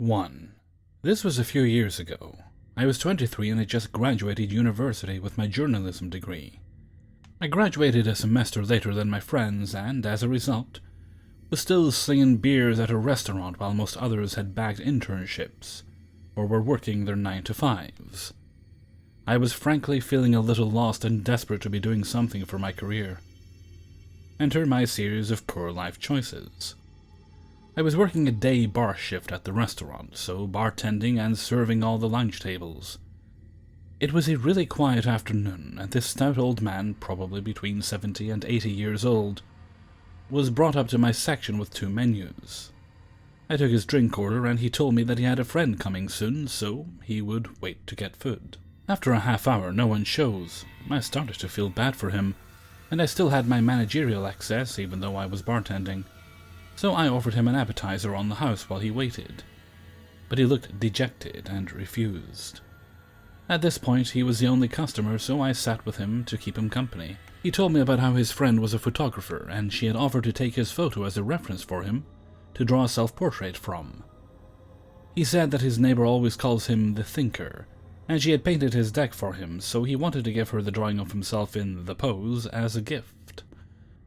1. This was a few years ago. I was 23 and had just graduated university with my journalism degree. I graduated a semester later than my friends and, as a result, was still slinging beers at a restaurant while most others had bagged internships or were working their 9-to-5s. I was frankly feeling a little lost and desperate to be doing something for my career. Enter my series of poor life choices. I was working a day bar shift at the restaurant, so bartending and serving all the lunch tables. It was a really quiet afternoon, and this stout old man, probably between 70 and 80 years old, was brought up to my section with 2 menus. I took his drink order, and he told me that he had a friend coming soon, so he would wait to get food. After a half hour, no one shows. I started to feel bad for him, and I still had my managerial access even though I was bartending. So I offered him an appetizer on the house while he waited. But he looked dejected and refused. At this point, he was the only customer, so I sat with him to keep him company. He told me about how his friend was a photographer, and she had offered to take his photo as a reference for him to draw a self-portrait from. He said that his neighbor always calls him the Thinker, and she had painted his deck for him, so he wanted to give her the drawing of himself in the pose as a gift.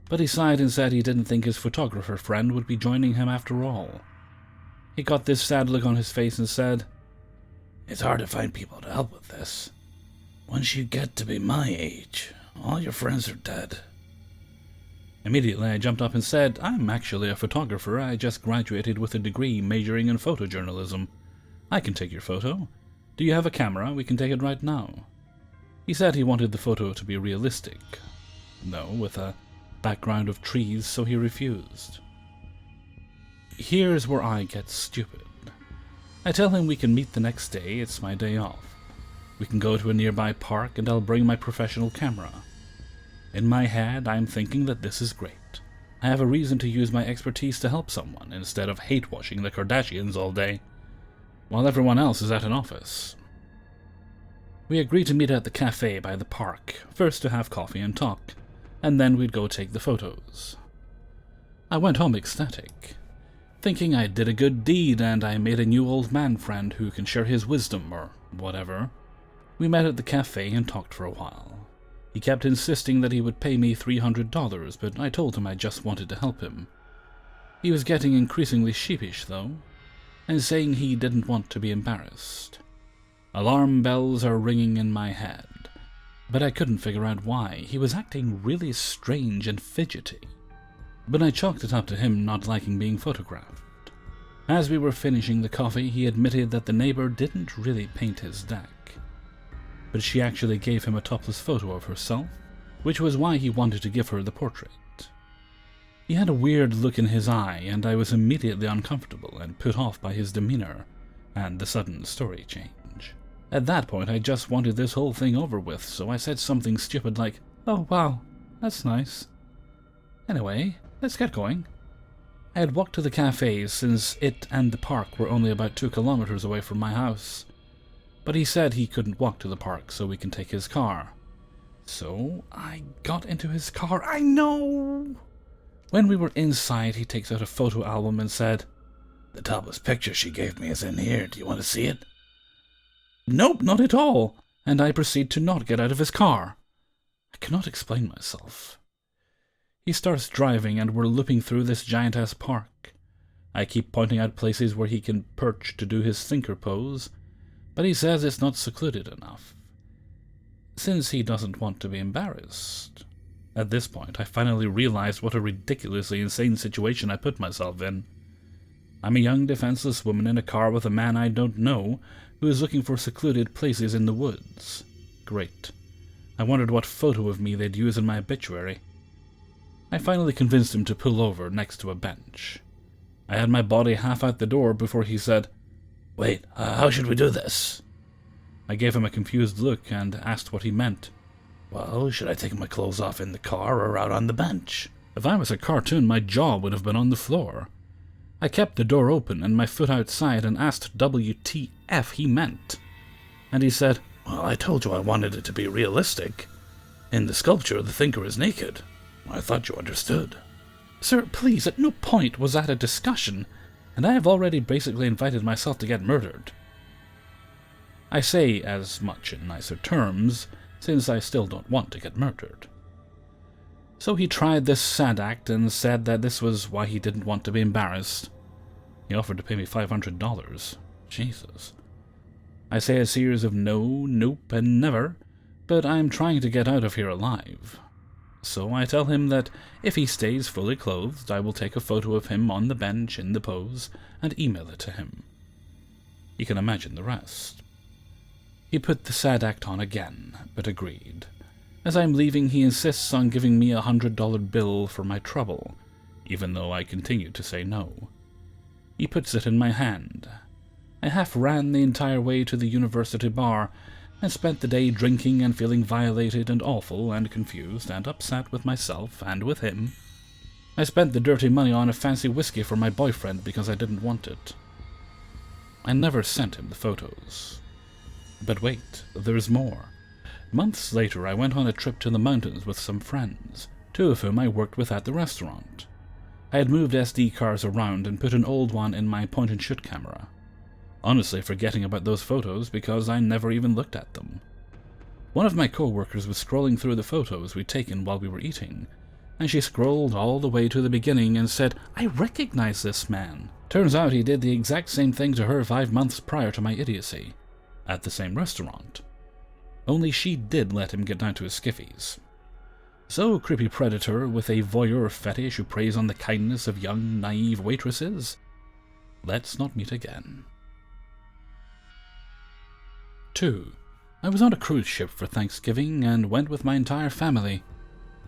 But he sighed and said he didn't think his photographer friend would be joining him after all. He got this sad look on his face and said, "It's hard to find people to help with this. Once you get to be my age, all your friends are dead." Immediately I jumped up and said, "I'm actually a photographer. I just graduated with a degree majoring in photojournalism. I can take your photo. Do you have a camera? We can take it right now." He said he wanted the photo to be realistic. No, with a background of trees, so he refused. Here's where I get stupid. I tell him we can meet the next day, it's my day off. We can go to a nearby park and I'll bring my professional camera. In my head, I'm thinking that this is great. I have a reason to use my expertise to help someone, instead of hate-washing the Kardashians all day, while everyone else is at an office. We agreed to meet at the cafe by the park, first to have coffee and talk, and then we'd go take the photos. I went home ecstatic, thinking I did a good deed and I made a new old man friend who can share his wisdom or whatever. We met at the cafe and talked for a while. He kept insisting that he would pay me $300, but I told him I just wanted to help him. He was getting increasingly sheepish, though, and saying he didn't want to be embarrassed. Alarm bells are ringing in my head, but I couldn't figure out why. He was acting really strange and fidgety. But I chalked it up to him not liking being photographed. As we were finishing the coffee, he admitted that the neighbor didn't really paint his deck, but she actually gave him a topless photo of herself, which was why he wanted to give her the portrait. He had a weird look in his eye, and I was immediately uncomfortable and put off by his demeanor and the sudden story change. At that point, I just wanted this whole thing over with, so I said something stupid like, "Oh wow, that's nice. Anyway, let's get going." I had walked to the cafe since it and the park were only about 2 kilometers away from my house, but he said he couldn't walk to the park so we can take his car. So I got into his car. I know! When we were inside, he takes out a photo album and said, "The topless picture she gave me is in here. Do you want to see it?" "Nope, not at all," and I proceed to not get out of his car. I cannot explain myself. He starts driving and we're looping through this giant-ass park. I keep pointing out places where he can perch to do his thinker pose, but he says it's not secluded enough, since he doesn't want to be embarrassed. At this point, I finally realized what a ridiculously insane situation I put myself in. I'm a young, defenseless woman in a car with a man I don't know who is looking for secluded places in the woods. Great. I wondered what photo of me they'd use in my obituary. I finally convinced him to pull over next to a bench. I had my body half out the door before he said, "Wait, how should we do this?" I gave him a confused look and asked what he meant. "Well, should I take my clothes off in the car or out on the bench?" If I was a cartoon, my jaw would have been on the floor. I kept the door open and my foot outside and asked WTF he meant. And he said, "Well, I told you I wanted it to be realistic. In the sculpture, the thinker is naked. I thought you understood." "Sir, please, at no point was that a discussion. and I have already basically invited myself to get murdered. I say as much in nicer terms, since I still don't want to get murdered. So he tried this sad act and said that this was why he didn't want to be embarrassed. He offered to pay me $500. Jesus. I say a series of no, nope, and never, but I'm trying to get out of here alive. So I tell him that if he stays fully clothed, I will take a photo of him on the bench in the pose and email it to him. You can imagine the rest. He put the sad act on again, but agreed. As I'm leaving, he insists on giving me $100 bill for my trouble, even though I continue to say no. He puts it in my hand. I half ran the entire way to the university bar, and spent the day drinking and feeling violated and awful and confused and upset with myself and with him. I spent the dirty money on a fancy whiskey for my boyfriend because I didn't want it. I never sent him the photos. But wait, there's more. Months later, I went on a trip to the mountains with some friends, 2 of whom I worked with at the restaurant. I had moved SD cards around and put an old one in my point-and-shoot camera, honestly forgetting about those photos because I never even looked at them. One of my co-workers was scrolling through the photos we'd taken while we were eating, and she scrolled all the way to the beginning and said, "I recognize this man." Turns out he did the exact same thing to her 5 months prior to my idiocy, at the same restaurant. Only she did let him get down to his skivvies. So, creepy predator with a voyeur fetish who preys on the kindness of young, naive waitresses, let's not meet again. 2. I was on a cruise ship for Thanksgiving and went with my entire family.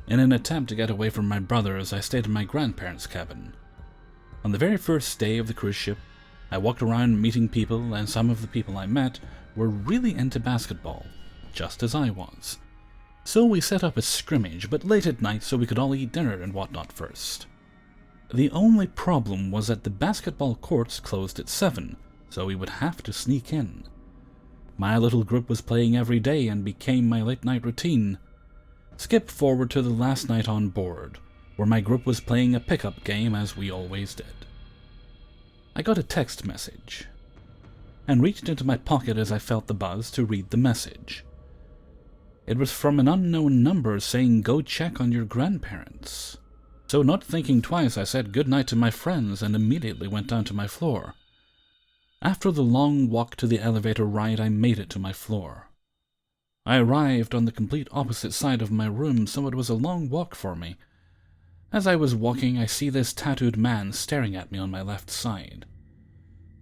In an attempt to get away from my brothers, I stayed in my grandparents' cabin. On the very first day of the cruise ship, I walked around meeting people, and some of the people I met were really into basketball, just as I was. So we set up a scrimmage, but late at night so we could all eat dinner and whatnot first. The only problem was that the basketball courts closed at 7, so we would have to sneak in. My little group was playing every day and became my late-night routine. Skip forward to the last night on board, where my group was playing a pickup game as we always did. I got a text message, and reached into my pocket as I felt the buzz to read the message. It was from an unknown number saying, "Go check on your grandparents." So not thinking twice, I said goodnight to my friends and immediately went down to my floor. After the long walk to the elevator ride, I made it to my floor. I arrived on the complete opposite side of my room, so it was a long walk for me. As I was walking, I see this tattooed man staring at me on my left side.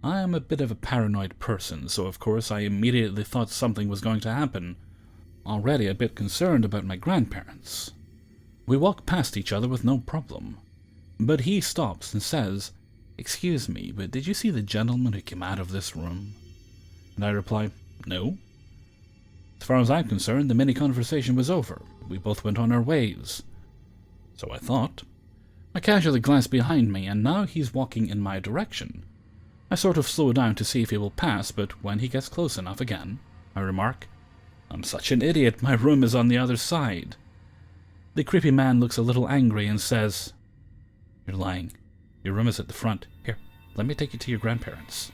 I am a bit of a paranoid person, so of course I immediately thought something was going to happen, already a bit concerned about my grandparents. We walk past each other with no problem, but he stops and says, "Excuse me, but did you see the gentleman who came out of this room?" And I reply, "No." As far as I'm concerned, the mini-conversation was over. We both went on our ways. So I thought. I casually glanced behind me, and now he's walking in my direction. I sort of slow down to see if he will pass, but when he gets close enough again, I remark, "I'm such an idiot, my room is on the other side." The creepy man looks a little angry and says, "You're lying. Your room is at the front. Here, let me take you to your grandparents."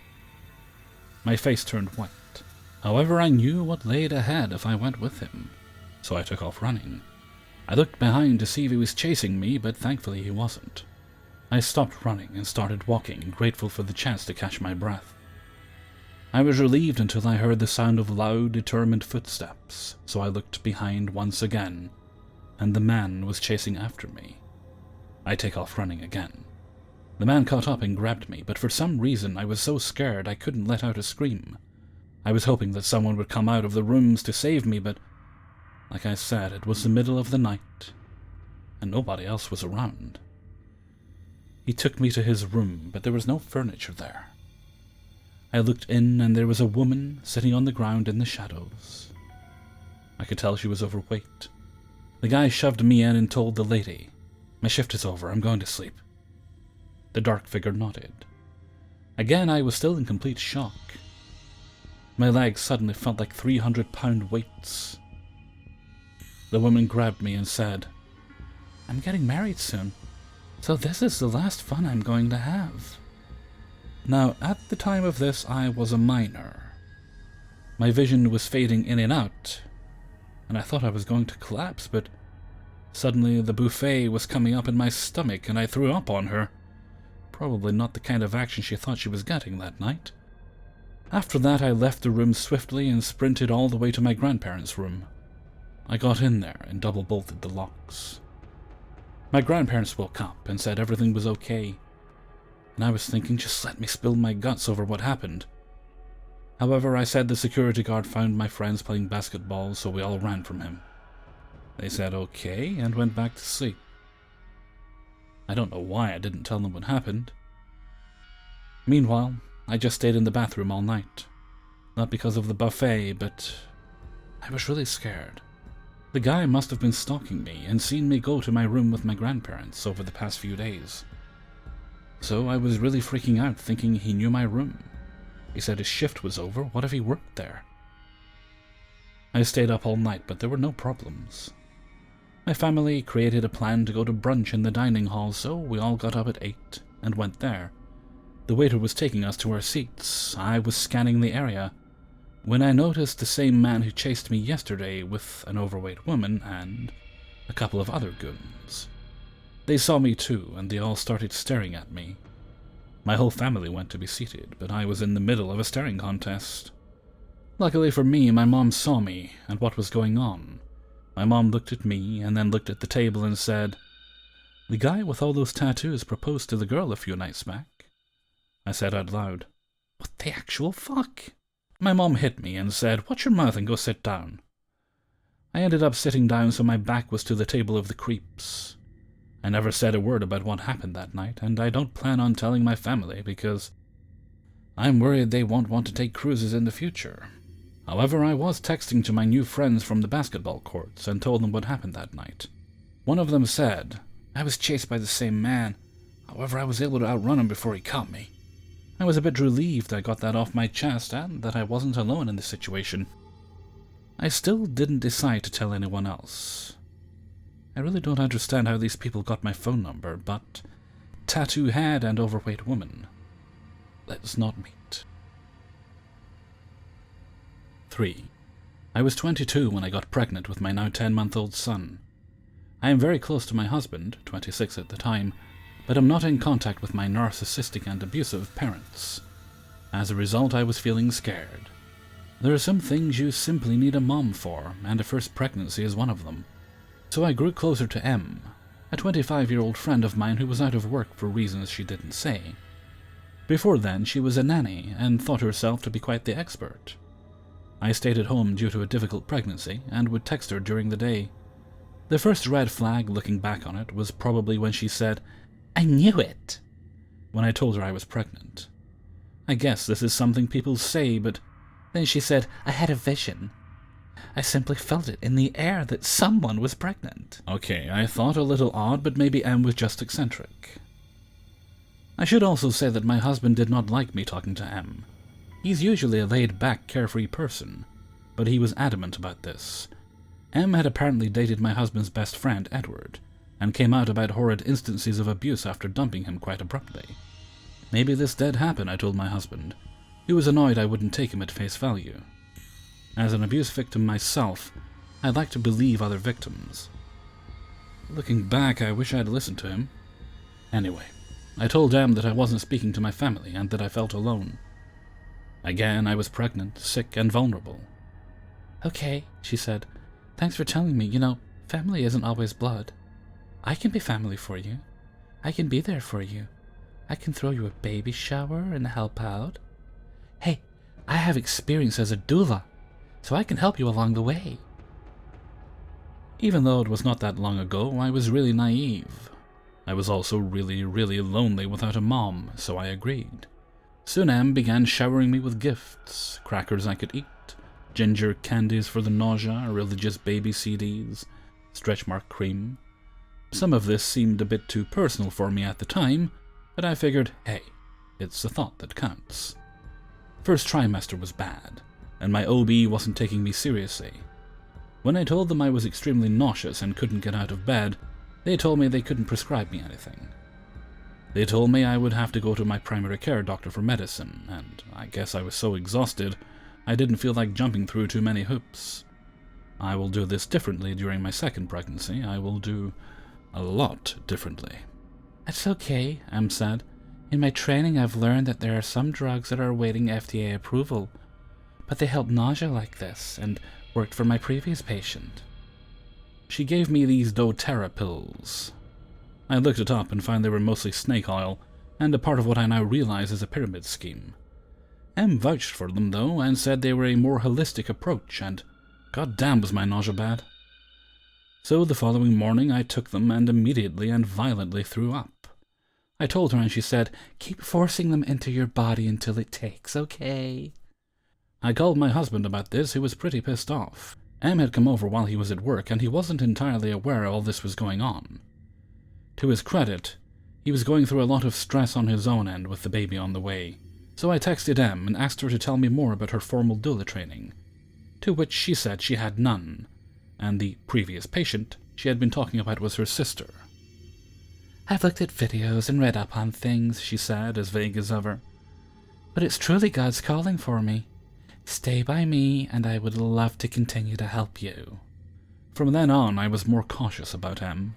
My face turned white. However, I knew what laid ahead if I went with him, so I took off running. I looked behind to see if he was chasing me, but thankfully he wasn't. I stopped running and started walking, grateful for the chance to catch my breath. I was relieved until I heard the sound of loud, determined footsteps, so I looked behind once again, and the man was chasing after me. I take off running again. The man caught up and grabbed me, but for some reason I was so scared I couldn't let out a scream. I was hoping that someone would come out of the rooms to save me, but like I said, it was the middle of the night, and nobody else was around. He took me to his room, but there was no furniture there. I looked in, and there was a woman sitting on the ground in the shadows. I could tell she was overweight. The guy shoved me in and told the lady, "My shift is over, I'm going to sleep." The dark figure nodded. Again, I was still in complete shock. My legs suddenly felt like 300-pound weights. The woman grabbed me and said, "I'm getting married soon, so this is the last fun I'm going to have." Now, at the time of this, I was a minor. My vision was fading in and out, and I thought I was going to collapse, but suddenly the buffet was coming up in my stomach, and I threw up on her. Probably not the kind of action she thought she was getting that night. After that, I left the room swiftly and sprinted all the way to my grandparents' room. I got in there and double-bolted the locks. My grandparents woke up and said everything was okay, and I was thinking, just let me spill my guts over what happened. However, I said the security guard found my friends playing basketball, so we all ran from him. They said okay and went back to sleep. I don't know why I didn't tell them what happened. Meanwhile, I just stayed in the bathroom all night. Not because of the buffet, but I was really scared. The guy must have been stalking me and seen me go to my room with my grandparents over the past few days. So I was really freaking out, thinking he knew my room. He said his shift was over. What if he worked there? I stayed up all night, but there were no problems. My family created a plan to go to brunch in the dining hall, so we all got up at 8 and went there. The waiter was taking us to our seats. I was scanning the area when I noticed the same man who chased me yesterday with an overweight woman and a couple of other goons. They saw me too, and they all started staring at me. My whole family went to be seated, but I was in the middle of a staring contest. Luckily for me, my mom saw me and what was going on. My mom looked at me and then looked at the table and said, "The guy with all those tattoos proposed to the girl a few nights back." I said out loud, "What the actual fuck?" My mom hit me and said, "Watch your mouth and go sit down." I ended up sitting down so my back was to the table of the creeps. I never said a word about what happened that night, and I don't plan on telling my family because I'm worried they won't want to take cruises in the future. However, I was texting to my new friends from the basketball courts and told them what happened that night. One of them said, "I was chased by the same man. However, I was able to outrun him before he caught me." I was a bit relieved I got that off my chest and that I wasn't alone in the situation. I still didn't decide to tell anyone else. I really don't understand how these people got my phone number, but tattoo head and overweight woman. Let's not meet. 3. I was 22 when I got pregnant with my now 10-month-old son. I am very close to my husband, 26 at the time, but I'm not in contact with my narcissistic and abusive parents. As a result, I was feeling scared. There are some things you simply need a mom for, and a first pregnancy is one of them. So I grew closer to M, a 25-year-old friend of mine who was out of work for reasons she didn't say. Before then, she was a nanny and thought herself to be quite the expert. I stayed at home due to a difficult pregnancy and would text her during the day. The first red flag, looking back on it, was probably when she said, "I knew it," when I told her I was pregnant. I guess this is something people say, but then she said, "I had a vision. I simply felt it in the air that someone was pregnant." Okay, I thought a little odd, but maybe M was just eccentric. I should also say that my husband did not like me talking to M. He's usually a laid-back, carefree person, but he was adamant about this. M had apparently dated my husband's best friend, Edward, and came out about horrid instances of abuse after dumping him quite abruptly. Maybe this did happen, I told my husband, who was annoyed I wouldn't take him at face value. As an abuse victim myself, I'd like to believe other victims. Looking back, I wish I'd listened to him. Anyway, I told M that I wasn't speaking to my family and that I felt alone. Again, I was pregnant, sick, and vulnerable. "Okay," she said. "Thanks for telling me. You know, family isn't always blood. I can be family for you. I can be there for you. I can throw you a baby shower and help out. Hey, I have experience as a doula, so I can help you along the way." Even though it was not that long ago, I was really naive. I was also really, really lonely without a mom, so I agreed. Soon M began showering me with gifts, crackers I could eat, ginger candies for the nausea, religious baby CDs, stretch mark cream. Some of this seemed a bit too personal for me at the time, but I figured, hey, it's the thought that counts. First trimester was bad, and my OB wasn't taking me seriously. When I told them I was extremely nauseous and couldn't get out of bed, they told me they couldn't prescribe me anything. They told me I would have to go to my primary care doctor for medicine, and I guess I was so exhausted I didn't feel like jumping through too many hoops. I will do this differently during my second pregnancy. I will do a lot differently. That's okay, Em said. In my training I've learned that there are some drugs that are awaiting FDA approval, but they help nausea like this, and worked for my previous patient. She gave me these doTERRA pills. I looked it up and found they were mostly snake oil, and a part of what I now realize is a pyramid scheme. Em vouched for them, though, and said they were a more holistic approach, and goddamn was my nausea bad. So the following morning I took them and immediately and violently threw up. I told her and she said, "Keep forcing them into your body until it takes, okay?" I called my husband about this, who was pretty pissed off. Em had come over while he was at work, and he wasn't entirely aware all this was going on. To his credit, he was going through a lot of stress on his own end with the baby on the way, so I texted Em and asked her to tell me more about her formal doula training, to which she said she had none, and the previous patient she had been talking about was her sister. "I've looked at videos and read up on things," she said, as vague as ever. "But it's truly God's calling for me. Stay by me, and I would love to continue to help you." From then on, I was more cautious about Em.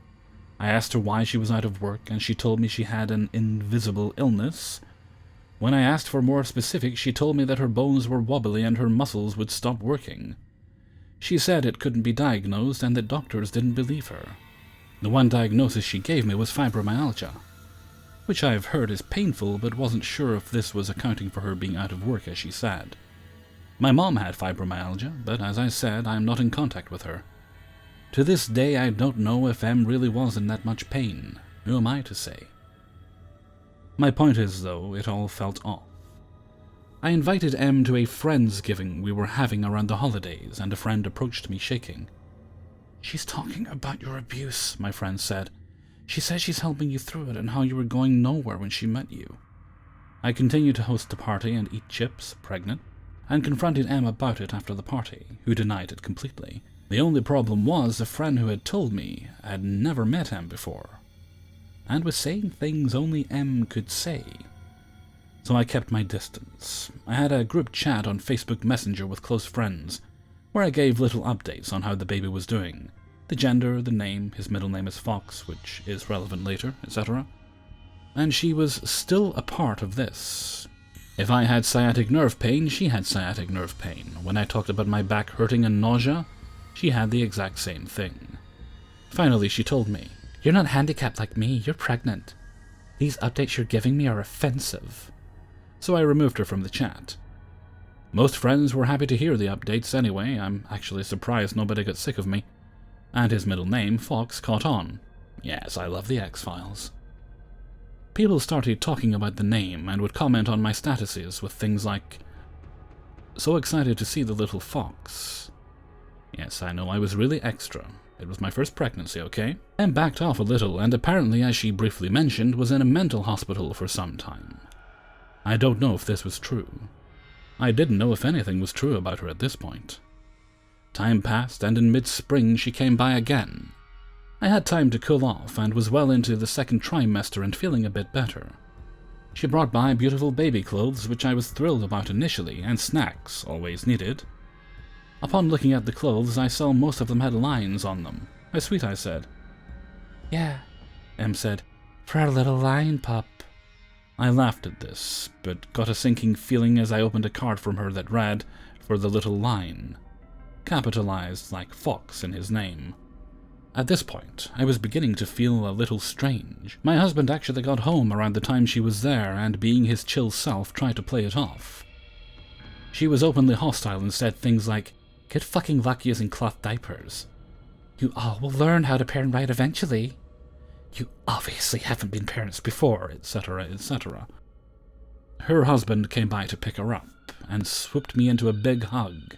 I asked her why she was out of work, and she told me she had an invisible illness. When I asked for more specifics, she told me that her bones were wobbly and her muscles would stop working. She said it couldn't be diagnosed and that doctors didn't believe her. The one diagnosis she gave me was fibromyalgia, which I have heard is painful, but wasn't sure if this was accounting for her being out of work, as she said. My mom had fibromyalgia, but as I said, I am not in contact with her. To this day, I don't know if Em really was in that much pain. Who am I to say? My point is, though, it all felt off. I invited Em to a Friendsgiving we were having around the holidays, and a friend approached me shaking. "She's talking about your abuse," my friend said. "She says she's helping you through it and how you were going nowhere when she met you." I continued to host the party and eat chips, pregnant, and confronted Em about it after the party, who denied it completely. The only problem was the friend who had told me had never met Em before, and was saying things only Em could say. So I kept my distance. I had a group chat on Facebook Messenger with close friends, where I gave little updates on how the baby was doing, the gender, the name, his middle name is Fox, which is relevant later, etc. And she was still a part of this. If I had sciatic nerve pain, she had sciatic nerve pain. When I talked about my back hurting and nausea, she had the exact same thing. Finally, she told me, "You're not handicapped like me, you're pregnant. These updates you're giving me are offensive." So I removed her from the chat. Most friends were happy to hear the updates anyway. I'm actually surprised nobody got sick of me. And his middle name, Fox, caught on. Yes, I love the X-Files. People started talking about the name and would comment on my statuses with things like, "So excited to see the little fox." Yes, I know I was really extra. It was my first pregnancy, okay? Em backed off a little and apparently, as she briefly mentioned, was in a mental hospital for some time. I don't know if this was true. I didn't know if anything was true about her at this point. Time passed, and in mid-spring she came by again. I had time to cool off and was well into the second trimester and feeling a bit better. She brought by beautiful baby clothes, which I was thrilled about initially, and snacks, always needed. Upon looking at the clothes, I saw most of them had lines on them. "How sweet," I said. "Yeah," Em said, "for our little lion pup." I laughed at this, but got a sinking feeling as I opened a card from her that read, "For the little lion," capitalized like Fox in his name. At this point, I was beginning to feel a little strange. My husband actually got home around the time she was there, and being his chill self, tried to play it off. She was openly hostile and said things like, "Get fucking lucky using cloth diapers. You all will learn how to parent right eventually. You obviously haven't been parents before," etc., etc. Her husband came by to pick her up, and swooped me into a big hug.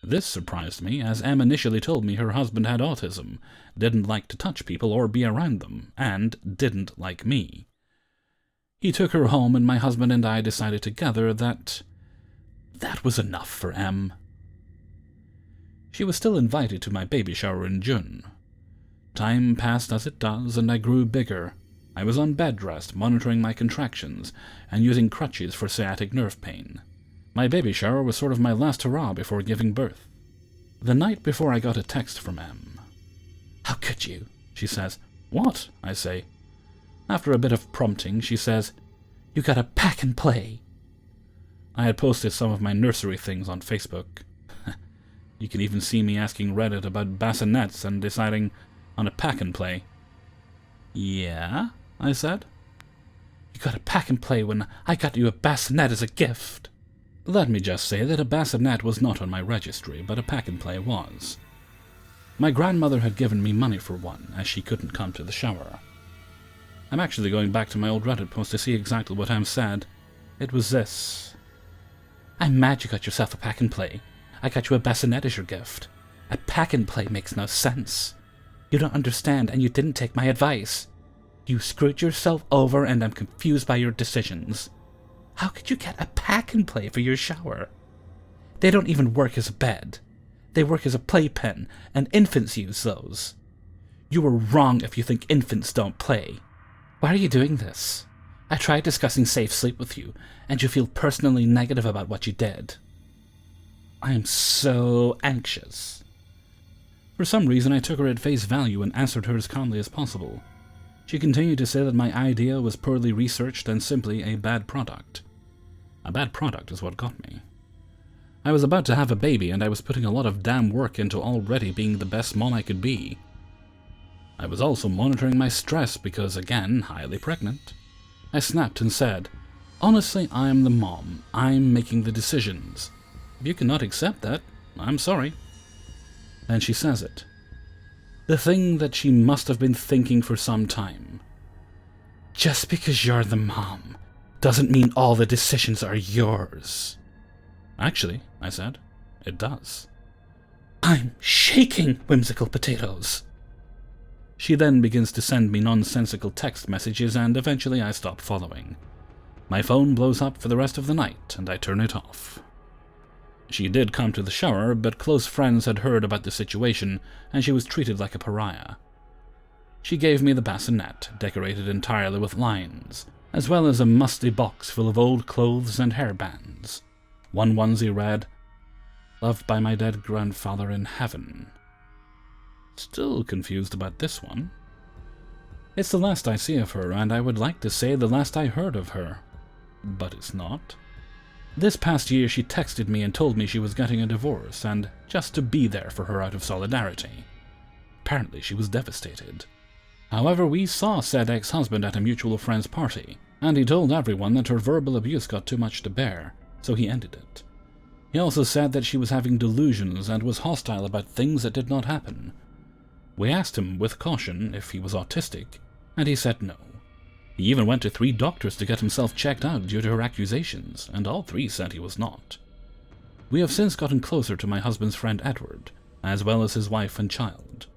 This surprised me, as Em initially told me her husband had autism, didn't like to touch people or be around them, and didn't like me. He took her home, and my husband and I decided together that was enough for Em. She was still invited to my baby shower in June. Time passed as it does, and I grew bigger. I was on bed rest, monitoring my contractions, and using crutches for sciatic nerve pain. My baby shower was sort of my last hurrah before giving birth. The night before, I got a text from Em. "How could you?" she says. "What?" I say. After a bit of prompting, she says, "You gotta pack and play." I had posted some of my nursery things on Facebook. You can even see me asking Reddit about bassinets and deciding on a pack and play. "Yeah?" I said. "You gotta pack and play when I got you a bassinet as a gift." Let me just say that a bassinet was not on my registry, but a pack and play was. My grandmother had given me money for one, as she couldn't come to the shower. I'm actually going back to my old Reddit post to see exactly what Em said. It was this. "I'm mad you got yourself a pack and play. I got you a bassinet as your gift. A pack and play makes no sense. You don't understand, and you didn't take my advice. You screwed yourself over, and I'm confused by your decisions. How could you get a pack and play for your shower? They don't even work as a bed. They work as a playpen, and infants use those. You were wrong if you think infants don't play. Why are you doing this? I tried discussing safe sleep with you, and you feel personally negative about what you did. I am so anxious." For some reason, I took her at face value and answered her as calmly as possible. She continued to say that my idea was poorly researched and simply a bad product. A bad product is what got me. I was about to have a baby, and I was putting a lot of damn work into already being the best mom I could be. I was also monitoring my stress because, again, highly pregnant. I snapped and said, "Honestly, I'm the mom. I'm making the decisions. If you cannot accept that, I'm sorry." Then she says it. The thing that she must have been thinking for some time. "Just because you're the mom doesn't mean all the decisions are yours." "Actually," I said, "it does." "I'm shaking, whimsical potatoes." She then begins to send me nonsensical text messages, and eventually I stop following. My phone blows up for the rest of the night, and I turn it off. She did come to the shower, but close friends had heard about the situation, and she was treated like a pariah. She gave me the bassinet, decorated entirely with lines, as well as a musty box full of old clothes and hairbands. One onesie read, "Loved by my dead grandfather in heaven." Still confused about this one. It's the last I see of her, and I would like to say the last I heard of her. But it's not. This past year she texted me and told me she was getting a divorce, and just to be there for her out of solidarity. Apparently she was devastated. However, we saw said ex-husband at a mutual friend's party, and he told everyone that her verbal abuse got too much to bear, so he ended it. He also said that she was having delusions and was hostile about things that did not happen. We asked him with caution if he was autistic, and he said no. He even went to 3 doctors to get himself checked out due to her accusations, and all 3 said he was not. We have since gotten closer to my husband's friend Edward, as well as his wife and child.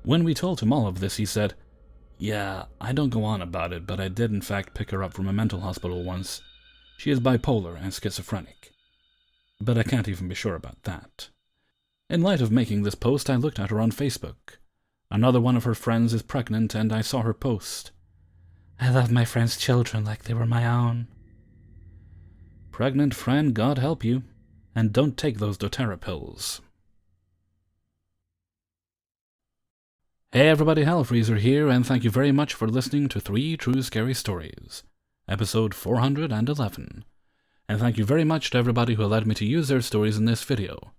When we told him all of this, he said, "Yeah, I don't go on about it, but I did in fact pick her up from a mental hospital once. She is bipolar and schizophrenic. But I can't even be sure about that." In light of making this post, I looked at her on Facebook. Another one of her friends is pregnant, and I saw her post. "I love my friend's children like they were my own." Pregnant friend, God help you. And don't take those doTERRA pills. Hey everybody, Hellfreezer here, and thank you very much for listening to 3 True Scary Stories, episode 411. And thank you very much to everybody who allowed me to use their stories in this video.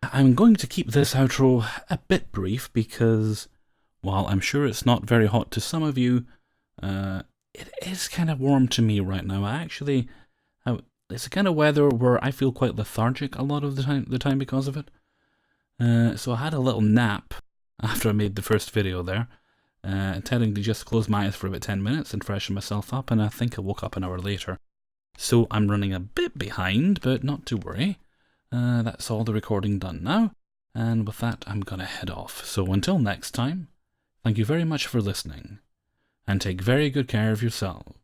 I'm going to keep this outro a bit brief because, while I'm sure it's not very hot to some of you, it is kind of warm to me right now. It's a kind of weather where I feel quite lethargic a lot of the time because of it. So I had a little nap after I made the first video there, intending to just close my eyes for about 10 minutes and freshen myself up, and I think I woke up an hour later. So I'm running a bit behind, but not to worry. That's all the recording done now, and with that I'm gonna head off. So until next time, thank you very much for listening, and take very good care of yourselves.